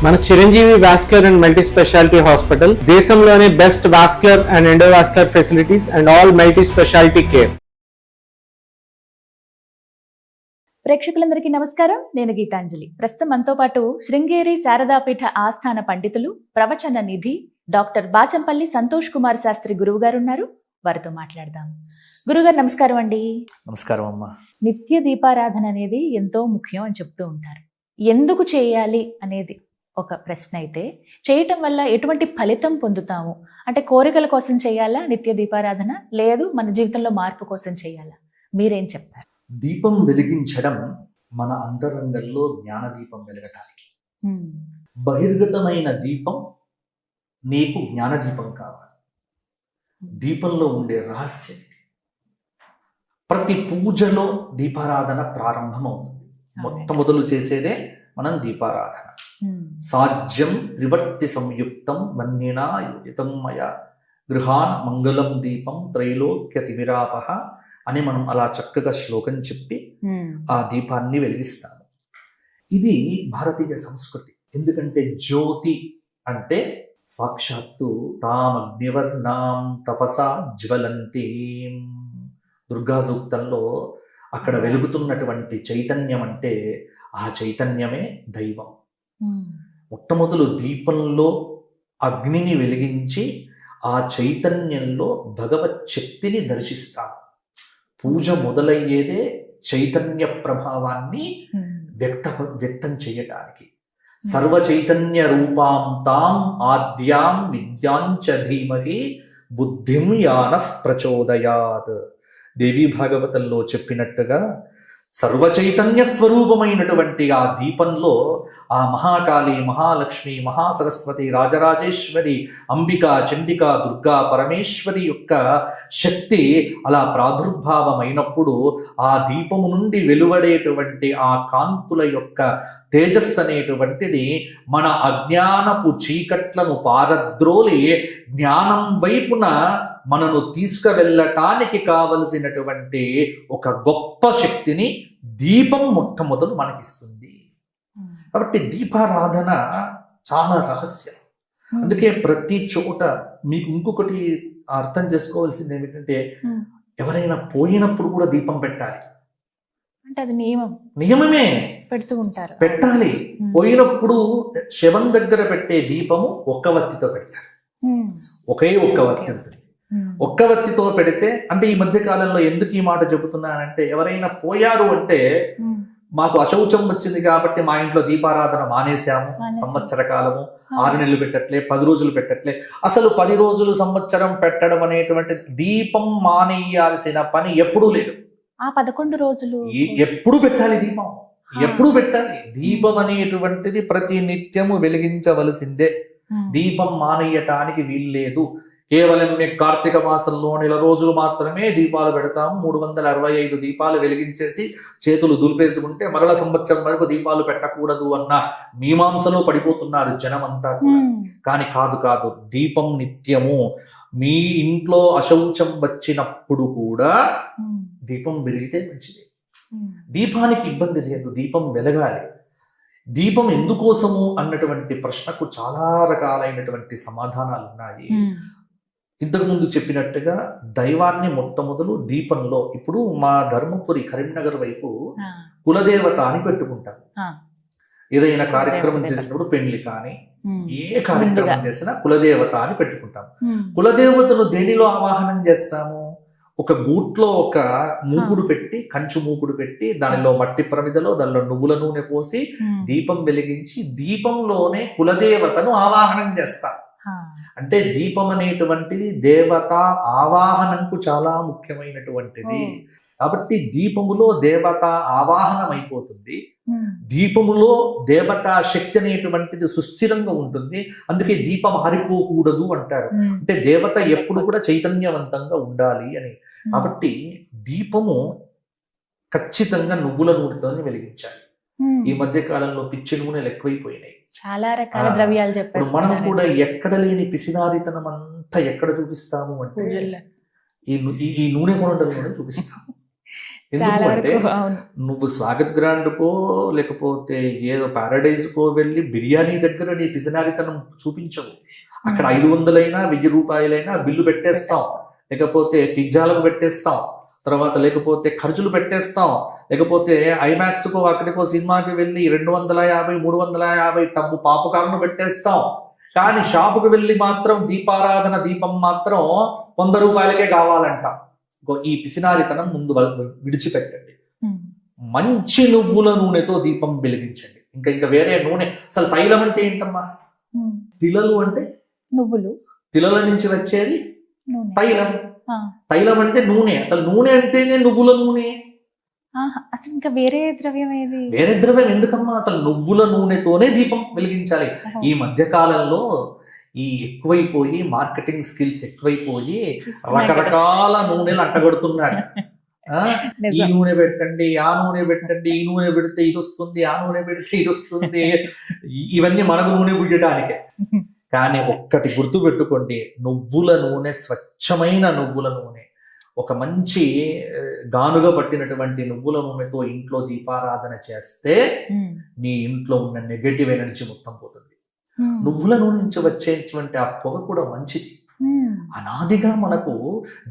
మన Chiranjeevi vascular and multi speciality hospital దేశంలోనే best vascular and endovascular facilities and all multi speciality care. ప్రేక్షకులందరికీ నమస్కారం. నేను గీతాంజలి. ప్రస్తుతం మనతో పాటు శృంగేరి శారదాపీఠ ఆస్థాన పండితులు, ప్రవచన నిధి డాక్టర్ బాచంపల్లి సంతోష్ కుమార్ శాస్త్రి గురువు గారు ఉన్నారు. వారితో మాట్లాడదాం. గురుగారు నమస్కారం అండి. నమస్కారం అమ్మా. నిత్య దీపారాధన అనేది ఎంతో ముఖ్యం అని చెప్తూ ఉంటారు. ఎందుకు చేయాలి అనేది ఒక ప్రశ్న అయితే, చేయటం వల్ల ఎటువంటి ఫలితం పొందుతాము అంటే, కోరికల కోసం చేయాలా నిత్య దీపారాధన, లేదు మన జీవితంలో మార్పు కోసం చేయాలా? మీరేం చెప్తారు? దీపం వెలిగించడం మన అంతరంగంలో జ్ఞానదీపం వెలగటానికి. బహిర్గతమైన దీపం నీకు జ్ఞానదీపం కావాలి. దీపంలో ఉండే రహస్యం ఇది. ప్రతి పూజలో దీపారాధన ప్రారంభమవుతుంది. మొట్టమొదలు చేసేదే మనం దీపారాధన. సాధ్యం త్రివర్తి సంయుక్తం మన్నినా యుజితం మయ గృహాన మంగళం దీపం త్రైలోక్య తిమిరాపహ అని మనం అలా చక్కగా శ్లోకం చెప్పి ఆ దీపాన్ని వెలిగిస్తాము. ఇది భారతీయ సంస్కృతి. ఎందుకంటే జ్యోతి అంటే సాక్షాత్తు తామగ్నివర్ణాం తపసా జ్వలంతీం, దుర్గా సూక్తంలో అక్కడ వెలుగుతున్నటువంటి చైతన్యం అంటే ఆ చైతన్యమే దైవం. మొట్టమొదలు దీపంలో అగ్నిని వెలిగించి ఆ చైతన్యంలో భగవత్ శక్తిని దర్శిస్తాం. పూజ మొదలయ్యేదే చైతన్య ప్రభావాన్ని వ్యక్తం చేయటానికి. సర్వ చైతన్య రూపాం తాం ఆద్యాం విద్యాంచ ధీమహి బుద్ధిం యానః ప్రచోదయాత్. దేవీ భాగవతంలో చెప్పినట్టుగా సర్వచైతన్య స్వరూపమైనటువంటి ఆ దీపంలో ఆ మహాకాళి, మహాలక్ష్మి, మహాసరస్వతి, రాజరాజేశ్వరి, అంబిక, చండిక, దుర్గా, పరమేశ్వరి యొక్క శక్తి అలా ప్రాదుర్భావమైనప్పుడు ఆ దీపము నుండి వెలువడేటువంటి ఆ కాంతుల యొక్క తేజస్సు అనేటువంటిది మన అజ్ఞానపు చీకట్లను పారద్రోలి జ్ఞానం వైపున మనను తీసుకువెళ్ళటానికి కావలసినటువంటి ఒక గొప్ప శక్తిని దీపం మొట్టమొదలు మనకిస్తుంది. కాబట్టి దీపారాధన చాలా రహస్యం. అందుకే ప్రతి చోట మీకు ఇంకొకటి అర్థం చేసుకోవాల్సింది ఏమిటంటే, ఎవరైనా పోయినప్పుడు కూడా దీపం పెట్టాలి అంటే అది నియమమే. పెడుతూ ఉంటారు, పెట్టాలి. పోయినప్పుడు శవం దగ్గర పెట్టే దీపము ఒక్క వత్తితో పెడతారు. ఒకే ఒక్క వత్తి ఉంటుంది. ఒక్క వత్తితో పెడితే, అంటే ఈ మధ్య కాలంలో ఎందుకు ఈ మాట చెబుతున్నానంటే, ఎవరైనా పోయారు అంటే మాకు అశౌచం వచ్చింది కాబట్టి మా ఇంట్లో దీపారాధన మానేశాము, సంవత్సర కాలము 6 నెలలు పెట్టట్లే, 10 రోజులు పెట్టట్లే. అసలు 10 రోజులు సంవత్సరం పెట్టడం అనేటువంటి దీపం మానేయాల్సిన పని ఎప్పుడూ లేదు. ఆ 11 రోజులు ఎప్పుడు పెట్టాలి దీపం, ఎప్పుడు పెట్టాలి. దీపం అనేటువంటిది ప్రతి నిత్యము వెలిగించవలసిందే. దీపం మానేయటానికి వీల్లేదు. కేవలం కార్తీక మాసంలో 1 నెల రోజులు మాత్రమే దీపాలు పెడతాము. 365 దీపాలు వెలిగించేసి చేతులు దులిపేసుకుంటే మరల సంవత్సరం వరకు దీపాలు పెట్టకూడదు అన్న మీమాంసలో పడిపోతున్నారు జనమంతా కూడా. కానీ కాదు, దీపం నిత్యము. మీ ఇంట్లో అశౌచం వచ్చినప్పుడు కూడా దీపం వెలిగితే మంచిది. దీపానికి ఇబ్బంది లేదు, దీపం వెలగాలి. దీపం ఎందుకోసము అన్నటువంటి ప్రశ్నకు చాలా రకాలైనటువంటి సమాధానాలు ఉన్నాయి. ఇంతకుముందు చెప్పినట్టుగా దైవాన్ని మొట్టమొదలు దీపంలో, ఇప్పుడు మా ధర్మపురి కరీంనగర్ వైపు కులదేవత అని పెట్టుకుంటారు. ఏదైనా కార్యక్రమం చేసినప్పుడు, పెళ్లి కానీ ఏ కార్యక్రమం చేసినా కులదేవత అని పెట్టుకుంటాం. కులదేవతను దేనిలో ఆవాహనం చేస్తాము? ఒక గూట్లో ఒక మూకుడు పెట్టి, కంచు మూకుడు పెట్టి, దానిలో మట్టి ప్రమిదలో దానిలో నువ్వుల నూనె పోసి దీపం వెలిగించి దీపంలోనే కులదేవతను ఆవాహనం చేస్తాం. అంటే దీపం అనేటువంటిది దేవత ఆవాహనంకు చాలా ముఖ్యమైనటువంటిది. కాబట్టి దీపములో దేవత ఆవాహనం అయిపోతుంది. దీపములో దేవతా శక్తి అనేటువంటిది సుస్థిరంగా ఉంటుంది. అందుకే దీపం ఆరిపోకూడదు అంటారు. అంటే దేవత ఎప్పుడు కూడా చైతన్యవంతంగా ఉండాలి అని. కాబట్టి దీపము ఖచ్చితంగా నువ్వుల నూనెతోనే వెలిగించాలి. ఈ మధ్య కాలంలో పిచ్చి నూనెలు ఎక్కువైపోయినాయి, చాలా రకాల ద్రవ్యాలు చెప్పారు. మనం కూడా ఎక్కడ లేని పిసినారితనం అంతా ఎక్కడ చూపిస్తాము అంటే ఈ నూనె కొనడంలోనే చూపిస్తాము. ఎందుకు చాలా అంటే వరకు అవును. నువ్వు స్వాగత్ గ్రాండ్కో లేకపోతే ఏదో ప్యారడైజ్కో వెళ్ళి బిర్యానీ దగ్గర నీ పిసినారితనం చూపించవు. అక్కడ 500 అయినా 1000 రూపాయలైనా బిల్లు పెట్టేస్తాం, లేకపోతే పిజ్జాలకు పెట్టేస్తాం, తర్వాత లేకపోతే ఖర్చులు పెట్టేస్తాం, లేకపోతే ఐమాక్స్కో అక్కడికో సినిమాకి వెళ్ళి 250 350 టబ్బు పాపకార్ను పెట్టేస్తాం. కానీ షాపుకు వెళ్ళి మాత్రం దీపారాధన దీపం మాత్రం 100 రూపాయలకే కావాలంట. ఈ పిసినారితనం ముందు విడిచిపెట్టండి. మంచి నువ్వుల నూనెతో దీపం వెలిగించండి. ఇంకా వేరే నూనె, అసలు తైలం అంటే ఏంటమ్మా? తిలలు అంటే నువ్వులు, తిలల నుంచి వచ్చేది నూనె. తైలం. ఆ, తైలం అంటే నూనె. అసలు నూనె అంటేనే నువ్వుల నూనె. ఆహా, అసలు ఇంకా వేరే ద్రవ్యం ఏది? వేరే ద్రవ్యం ఎందుకమ్మా? అసలు నువ్వుల నూనెతోనే దీపం వెలిగించాలి. ఓహో. ఈ మధ్య కాలంలో ఈ ఎక్కువైపోయి మార్కెటింగ్ స్కిల్స్ ఎక్కువైపోయి రకరకాల నూనెలు అంటగొడుతున్నారు. ఈ నిజం. నూనె పెట్టండి, ఆ నూనె పెట్టండి, ఈ నూనె పెడితే ఇది వస్తుంది, ఆ నూనె పెడితే ఇది వస్తుంది. ఇవన్నీ మనకు నూనె గుడ్డటానికే. కానీ ఒక్కటి గుర్తు పెట్టుకోండి, నువ్వుల నూనె, స్వచ్ఛమైన నువ్వుల నూనె, ఒక మంచి గానుగా పట్టినటువంటి నువ్వుల నూనెతో ఇంట్లో దీపారాధన చేస్తే నీ ఇంట్లో ఉన్న నెగటివ్ ఎనర్జీ మొత్తం పోతుంది. నువ్వుల నూనె నుంచి వచ్చేటువంటి ఆ పొగ కూడా మంచిది. అనాదిగా మనకు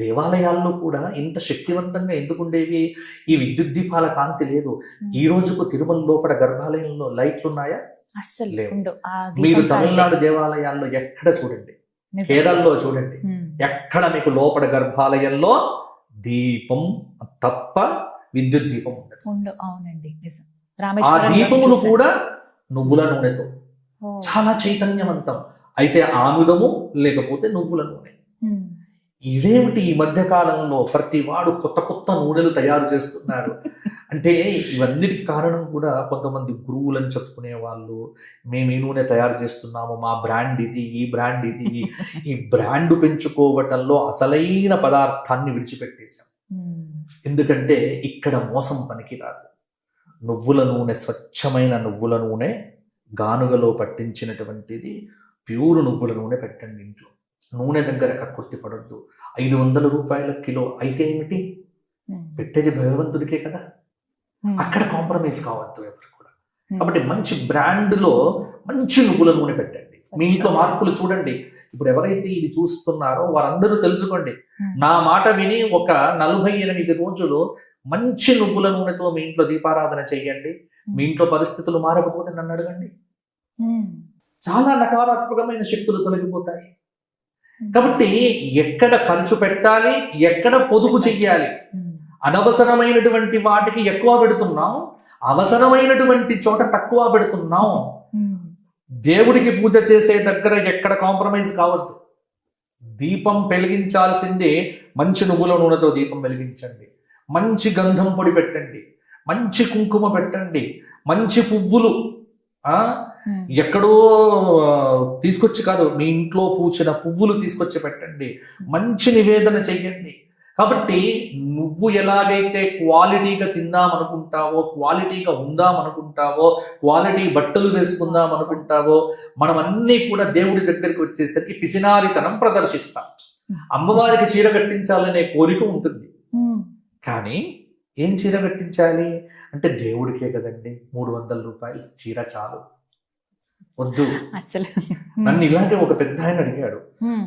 దేవాలయాల్లో కూడా ఇంత శక్తివంతంగా ఎందుకు ఉండేవి? ఈ విద్యుత్ దీపాల కాంతి లేదు. ఈ రోజుకు తిరుమల లోపల గర్భాలయంలో లైట్లు ఉన్నాయా? అస్సలు లేవు. ఉండవు. ఆ మీరు దీపం తమిళనాడు దేవాలయాల్లో ఎక్కడ చూడండి, నిజం. కేరళలో చూడండి, ఎక్కడ మీకు లోపల గర్భాలయంలో దీపం తప్ప విద్యుత్ దీపం ఉండదు. ఉండవు. అవునండి, నిజం. ఆ రామేశ్వరంలో దీపములు చూశాను. కూడా నువ్వుల నూనెతో ఓ. చాలా చైతన్యవంతం. అయితే ఆముదము లేకపోతే నువ్వుల నూనె. ఇదేమిటి ఈ మధ్య కాలంలో ప్రతి వాడు కొత్త కొత్త నూనెలు తయారు చేస్తున్నారు అంటే ఇవన్నిటికి కారణం కూడా కొంతమంది గురువులని చెప్పుకునే వాళ్ళు, మేము ఈ నూనె తయారు చేస్తున్నాము, మా బ్రాండ్ ఇది, ఈ బ్రాండ్ ఇది. ఈ బ్రాండ్ పెంచుకోవటంలో అసలైన పదార్థాన్ని విడిచిపెట్టేశాం. ఎందుకంటే ఇక్కడ మోసం పనికిరాదు. నువ్వుల నూనె, స్వచ్ఛమైన నువ్వుల నూనె, గానుగలో పట్టించినటువంటిది ప్యూర్ నువ్వుల నూనె పెట్టండి ఇంట్లో. నూనె దగ్గర కక్కుర్తి పడొద్దు. 500 రూపాయల కిలో అయితే ఏమిటి? పెట్టేది భగవంతుడికే కదా. అక్కడ కాంప్రమైజ్ కావద్దు ఎవరు కూడా. కాబట్టి మంచి బ్రాండ్లో మంచి నువ్వుల నూనె పెట్టండి. మీ ఇంట్లో మార్పులు చూడండి. ఇప్పుడు ఎవరైతే ఇది చూస్తున్నారో వారందరూ తెలుసుకోండి. నా మాట విని ఒక 48 రోజులు మంచి నువ్వుల నూనెతో మీ ఇంట్లో దీపారాధన చెయ్యండి. మీ ఇంట్లో పరిస్థితులు మారకపోతే నన్ను అడగండి. చాలా నకారాత్మకమైన శక్తులు తొలగిపోతాయి. కాబట్టి ఎక్కడ ఖర్చు పెట్టాలి, ఎక్కడ పొదుపు చెయ్యాలి. అనవసరమైనటువంటి వాటికి ఎక్కువ పెడుతున్నాం, అవసరమైనటువంటి చోట తక్కువ పెడుతున్నాం. దేవుడికి పూజ చేసే దగ్గర ఎక్కడ కాంప్రమైజ్ కావద్దు. దీపం వెలిగించాల్సిందే మంచి నువ్వుల నూనెతో దీపం వెలిగించండి. మంచి గంధం పొడి పెట్టండి, మంచి కుంకుమ పెట్టండి, మంచి పువ్వులు ఎక్కడో తీసుకొచ్చి కాదు, మీ ఇంట్లో పూచిన పువ్వులు తీసుకొచ్చి పెట్టండి. మంచి నివేదన చెయ్యండి. కాబట్టి నువ్వు ఎలాగైతే క్వాలిటీగా తిందామనుకుంటావో, క్వాలిటీగా ఉందామనుకుంటావో, క్వాలిటీ బట్టలు వేసుకుందాం అనుకుంటావో, మనం అన్నీ కూడా దేవుడి దగ్గరికి వచ్చేసరికి పిసినారితనం ప్రదర్శిస్తాం. అమ్మవారికి చీర కట్టించాలనే కోరిక ఉంటుంది. కానీ ఏం చీర కట్టించాలి అంటే దేవుడికే కదండి, 300 రూపాయలు చీర చాలు, వద్దు. అసలు నన్ను ఇలాంటి ఒక పెద్ద ఆయన అడిగాడు,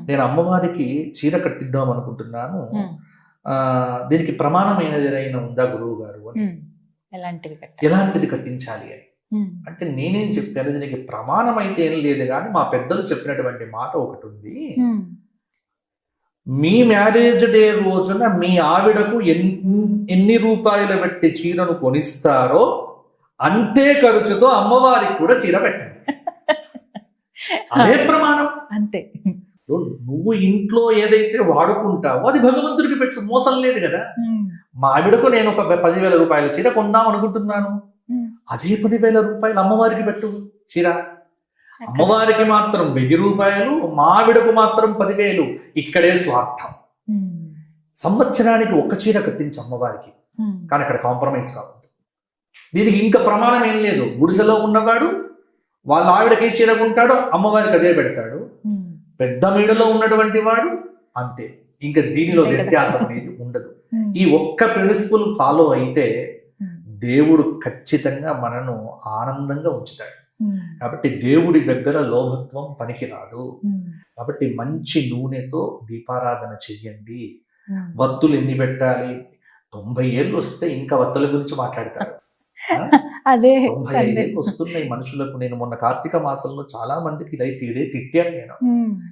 నేను అమ్మవారికి చీర కట్టిద్దాం అనుకుంటున్నాను, దీనికి ప్రమాణమైనది ఏదైనా ఉందా గురువు గారు అని. ఎలాంటిది కట్టించాలి అని అంటే నేనేం చెప్పాను, దీనికి ప్రమాణం అయితే ఏం లేదు, కానీ మా పెద్దలు చెప్పినటువంటి మాట ఒకటి ఉంది. మీ మ్యారేజ్ డే రోజున మీ ఆవిడకు ఎన్ని రూపాయలు పెట్టి చీరను కొనిస్తారో అంతే ఖర్చుతో అమ్మవారికి కూడా చీర పెట్టండి. అదే ప్రమాణం. అంతే. నువ్వు ఇంట్లో ఏదైతే వాడుకుంటావో అది భగవంతుడికి పెట్టు, మోసం లేదు కదా. మా ఆవిడకు నేను ఒక 10,000 రూపాయల చీర కొందాం అనుకుంటున్నాను, అదే 10,000 రూపాయలు అమ్మవారికి పెట్టు చీర. అమ్మవారికి మాత్రం 1000 రూపాయలు, మా ఆవిడకు మాత్రం 10,000. ఇక్కడే స్వార్థం. సంవత్సరానికి ఒక చీర కట్టించి అమ్మవారికి, కానీ అక్కడ కాంప్రమైజ్ కావద్దు. దీనికి ఇంకా ప్రమాణం ఏం లేదు. గుడిసెలో ఉన్నవాడు వాళ్ళ ఆవిడకి ఏ చీర కొంటాడో అమ్మవారికి అదే పెడతాడు. పెద్ద మేడలో ఉన్నటువంటి వాడు అంతే. ఇంకా దీనిలో వ్యత్యాసం అనేది ఉండదు. ఈ ఒక్క ప్రిన్సిపల్ ఫాలో అయితే దేవుడు ఖచ్చితంగా మనను ఆనందంగా ఉంచుతాడు. కాబట్టి దేవుడి దగ్గర లోభత్వం పనికిరాదు. కాబట్టి మంచి నూనెతో దీపారాధన చెయ్యండి. వత్తులు ఎన్ని పెట్టాలి? 90 ఏళ్ళు వస్తే ఇంకా వత్తుల గురించి మాట్లాడతారు. అదే 95 ఏళ్ళు వస్తున్నాయి మనుషులకు. నేను మొన్న కార్తీక మాసంలో చాలా మందికి ఇదే తిట్టాను నేను.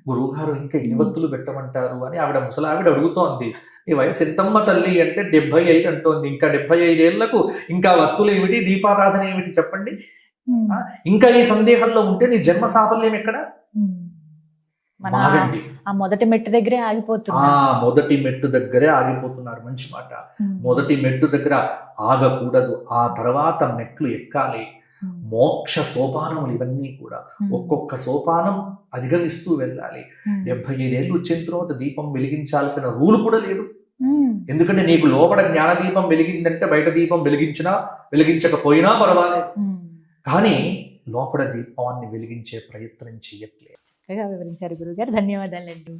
గురువు గారు ఇంకా ఎన్ని వత్తులు పెట్టమంటారు అని ఆవిడ ముసలావిడ అడుగుతోంది. నీ వయసు ఎంతమ్మ తల్లి అంటే 75 అంటోంది. ఇంకా 75 ఏళ్లకు ఇంకా వత్తులు ఏమిటి, దీపారాధన ఏమిటి చెప్పండి? ఇంకా ఈ సందేహంలో ఉంటే నీ జన్మ సాఫల్యం ఎక్కడ? మారండి. ఆ మొదటి మెట్టు దగ్గరే ఆగిపోతున్నారు. మొదటి మెట్టు దగ్గరే ఆగిపోతున్నారు. మంచి మాట. మొదటి మెట్టు దగ్గర ఆగకూడదు. ఆ తర్వాత మెట్లు ఎక్కాలి. మోక్ష సోపానములు ఇవన్నీ కూడా ఒక్కొక్క సోపానం అధిగమిస్తూ వెళ్ళాలి. 75 ఏళ్ళు వచ్చిన తర్వాత దీపం వెలిగించాల్సిన రూల్ కూడా లేదు. ఎందుకంటే నీకు లోపల జ్ఞాన దీపం వెలిగిందంటే బయట దీపం వెలిగించినా వెలిగించకపోయినా పర్వాలేదు. కానీ లోపల దీపాన్ని వెలిగించే ప్రయత్నం చెయ్యట్లేదు. వివరించారు గురుగారు. ధన్యవాదాలండి.